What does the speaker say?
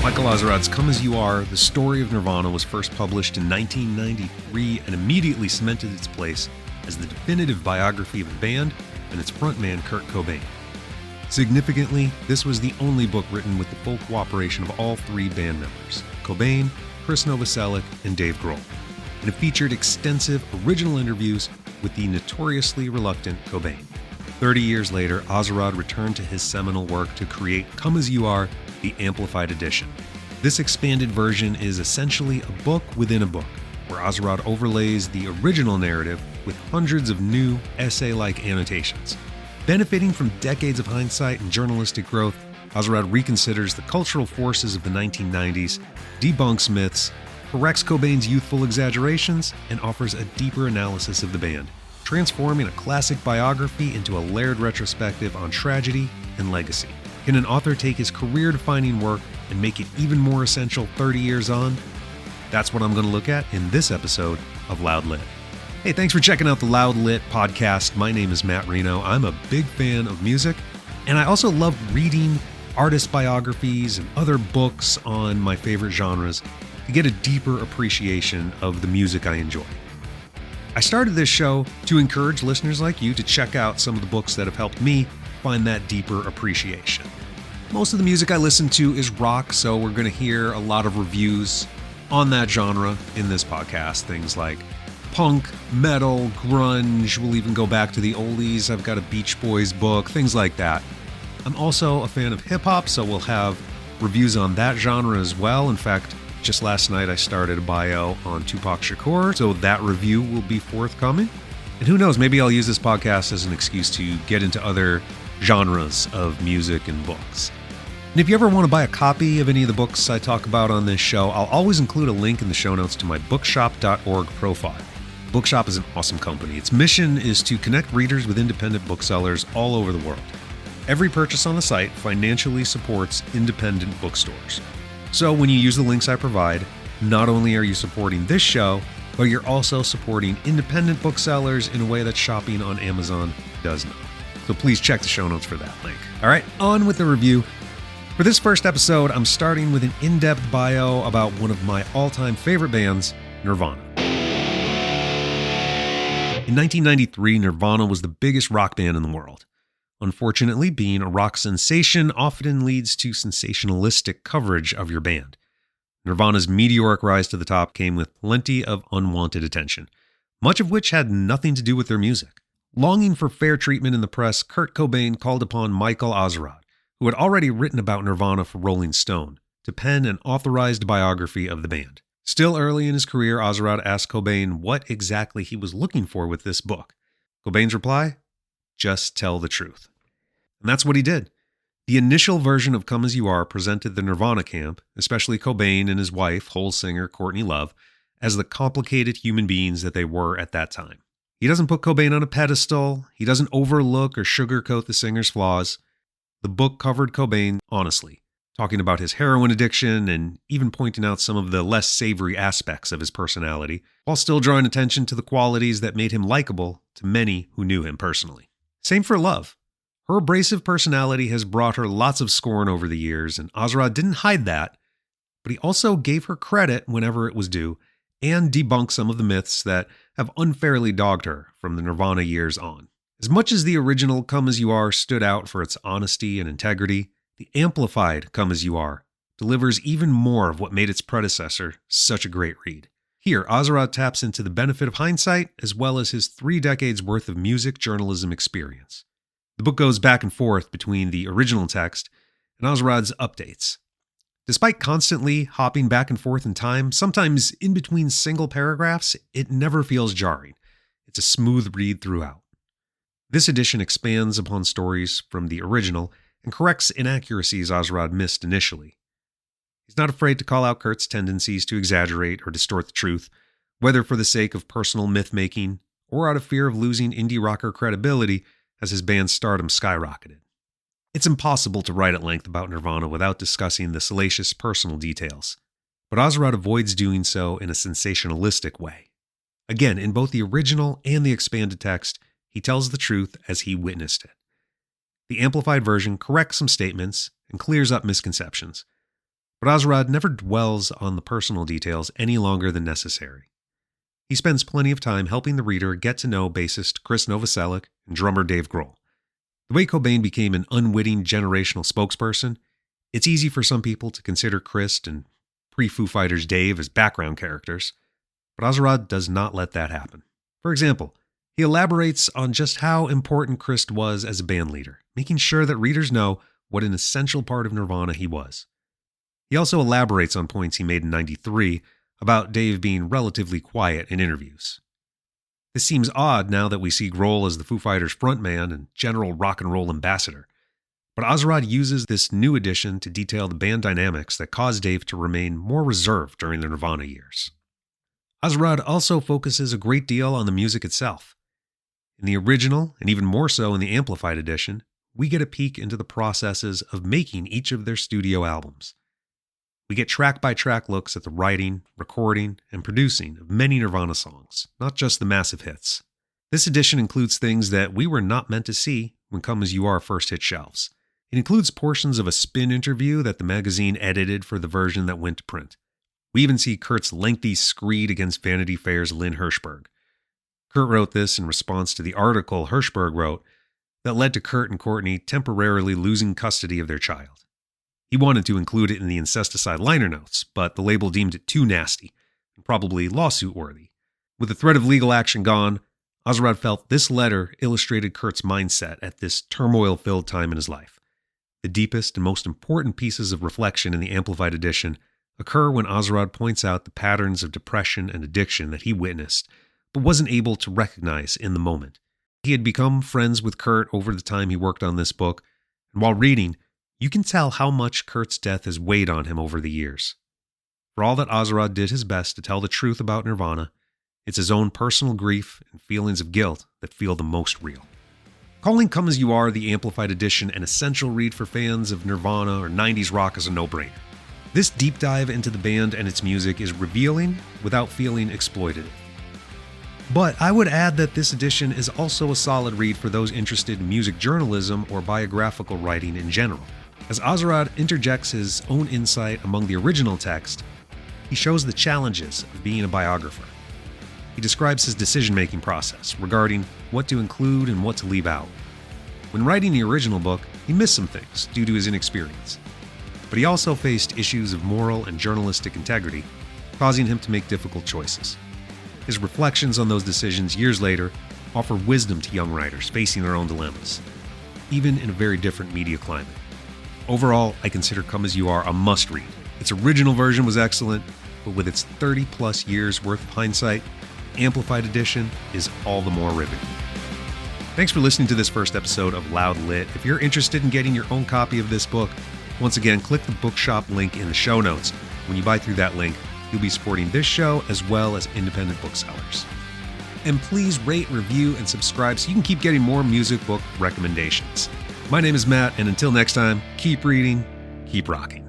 Michael Azerrad's Come As You Are, the story of Nirvana, was first published in 1993 and immediately cemented its place as the definitive biography of the band and its frontman Kurt Cobain. Significantly, this was the only book written with the full cooperation of all three band members, Cobain, Chris Novoselic, and Dave Grohl, and it featured extensive original interviews with the notoriously reluctant Cobain. 30 years later, Azerrad returned to his seminal work to create Come As You Are, the Amplified Edition. This expanded version is essentially a book within a book, where Azerrad overlays the original narrative with hundreds of new essay-like annotations. Benefiting from decades of hindsight and journalistic growth, Azerrad reconsiders the cultural forces of the 1990s, debunks myths, corrects Cobain's youthful exaggerations, and offers a deeper analysis of the band, transforming a classic biography into a layered retrospective on tragedy and legacy. Can an author take his career-defining work and make it even more essential 30 years on? That's what I'm going to look at in this episode of Loud Lit. Hey, thanks for checking out the Loud Lit podcast. My name is Matt Reno. I'm a big fan of music, and I also love reading artist biographies and other books on my favorite genres to get a deeper appreciation of the music I enjoy. I started this show to encourage listeners like you to check out some of the books that have helped me find that deeper appreciation. Most of the music I listen to is rock, so we're going to hear a lot of reviews on that genre in this podcast. Things like punk, metal, grunge, we'll even go back to the oldies. I've got a Beach Boys book, things like that. I'm also a fan of hip-hop, so we'll have reviews on that genre as well. In fact, just last night I started a bio on Tupac Shakur, so that review will be forthcoming. And who knows, maybe I'll use this podcast as an excuse to get into other genres of music and books. And if you ever want to buy a copy of any of the books I talk about on this show, I'll always include a link in the show notes to my bookshop.org profile. Bookshop is an awesome company. Its mission is to connect readers with independent booksellers all over the world. Every purchase on the site financially supports independent bookstores. So when you use the links I provide, not only are you supporting this show, but you're also supporting independent booksellers in a way that shopping on Amazon does not. So please check the show notes for that link. All right, on with the review. For this first episode, I'm starting with an in-depth bio about one of my all-time favorite bands, Nirvana. In 1993, Nirvana was the biggest rock band in the world. Unfortunately, being a rock sensation often leads to sensationalistic coverage of your band. Nirvana's meteoric rise to the top came with plenty of unwanted attention, much of which had nothing to do with their music. Longing for fair treatment in the press, Kurt Cobain called upon Michael Azerrad, who had already written about Nirvana for Rolling Stone, to pen an authorized biography of the band. Still early in his career, Azerrad asked Cobain what exactly he was looking for with this book. Cobain's reply? Just tell the truth. And that's what he did. The initial version of Come As You Are presented the Nirvana camp, especially Cobain and his wife, Hole singer Courtney Love, as the complicated human beings that they were at that time. He doesn't put Cobain on a pedestal. He doesn't overlook or sugarcoat the singer's flaws. The book covered Cobain honestly, talking about his heroin addiction and even pointing out some of the less savory aspects of his personality, while still drawing attention to the qualities that made him likable to many who knew him personally. Same for Love. Her abrasive personality has brought her lots of scorn over the years, and Azerrad didn't hide that, but he also gave her credit whenever it was due and debunked some of the myths that have unfairly dogged her from the Nirvana years on. As much as the original Come As You Are stood out for its honesty and integrity, the amplified Come As You Are delivers even more of what made its predecessor such a great read. Here, Azerrad taps into the benefit of hindsight as well as his 3 decades worth of music journalism experience. The book goes back and forth between the original text and Azerrad's updates. Despite constantly hopping back and forth in time, sometimes in between single paragraphs, it never feels jarring. It's a smooth read throughout. This edition expands upon stories from the original and corrects inaccuracies Azerrad missed initially. He's not afraid to call out Kurt's tendencies to exaggerate or distort the truth, whether for the sake of personal myth-making or out of fear of losing indie rocker credibility as his band's stardom skyrocketed. It's impossible to write at length about Nirvana without discussing the salacious personal details, but Azerrad avoids doing so in a sensationalistic way. Again, in both the original and the expanded text, he tells the truth as he witnessed it. The amplified version corrects some statements and clears up misconceptions, But Azerrad never dwells on the personal details any longer than necessary. He spends plenty of time helping the reader get to know bassist Chris Novoselic and drummer Dave Grohl. The way Cobain became an unwitting generational spokesperson, it's easy for some people to consider Chris and pre-Foo Fighters Dave as background characters, but Azerrad does not let that happen. For example, he elaborates on just how important Chris was as a band leader, making sure that readers know what an essential part of Nirvana he was. He also elaborates on points he made in '93 about Dave being relatively quiet in interviews. This seems odd now that we see Grohl as the Foo Fighters frontman and general rock and roll ambassador, but Azerrad uses this new addition to detail the band dynamics that caused Dave to remain more reserved during the Nirvana years. Azerrad also focuses a great deal on the music itself. In the original, and even more so in the amplified edition, we get a peek into the processes of making each of their studio albums. We get track-by-track looks at the writing, recording, and producing of many Nirvana songs, not just the massive hits. This edition includes things that we were not meant to see when Come As You Are first hit shelves. It includes portions of a spin interview that the magazine edited for the version that went to print. We even see Kurt's lengthy screed against Vanity Fair's Lynn Hershberg. Kurt wrote this in response to the article Hershberg wrote that led to Kurt and Courtney temporarily losing custody of their child. He wanted to include it in the Incesticide liner notes, but the label deemed it too nasty and probably lawsuit-worthy. With the threat of legal action gone, Azerrad felt this letter illustrated Kurt's mindset at this turmoil-filled time in his life. The deepest and most important pieces of reflection in the Amplified edition occur when Azerrad points out the patterns of depression and addiction that he witnessed, but wasn't able to recognize in the moment. He had become friends with Kurt over the time he worked on this book, and while reading, you can tell how much Kurt's death has weighed on him over the years. For all that Azerrad did his best to tell the truth about Nirvana, it's his own personal grief and feelings of guilt that feel the most real. Calling Come As You Are, the Amplified Edition, an essential read for fans of Nirvana or 90s rock is a no-brainer. This deep dive into the band and its music is revealing without feeling exploitative. But I would add that this edition is also a solid read for those interested in music journalism or biographical writing in general. As Azerrad interjects his own insight among the original text, he shows the challenges of being a biographer. He describes his decision-making process regarding what to include and what to leave out. When writing the original book, he missed some things due to his inexperience. But he also faced issues of moral and journalistic integrity, causing him to make difficult choices. His reflections on those decisions years later offer wisdom to young writers facing their own dilemmas, even in a very different media climate. Overall, I consider Come As You Are a must-read. Its original version was excellent, but with its 30-plus years worth of hindsight, Amplified Edition is all the more riveting. Thanks for listening to this first episode of Loud Lit. If you're interested in getting your own copy of this book, once again, click the bookshop link in the show notes. When you buy through that link, you'll be supporting this show as well as independent booksellers. And please rate, review, and subscribe so you can keep getting more music book recommendations. My name is Matt, and until next time, keep reading, keep rocking.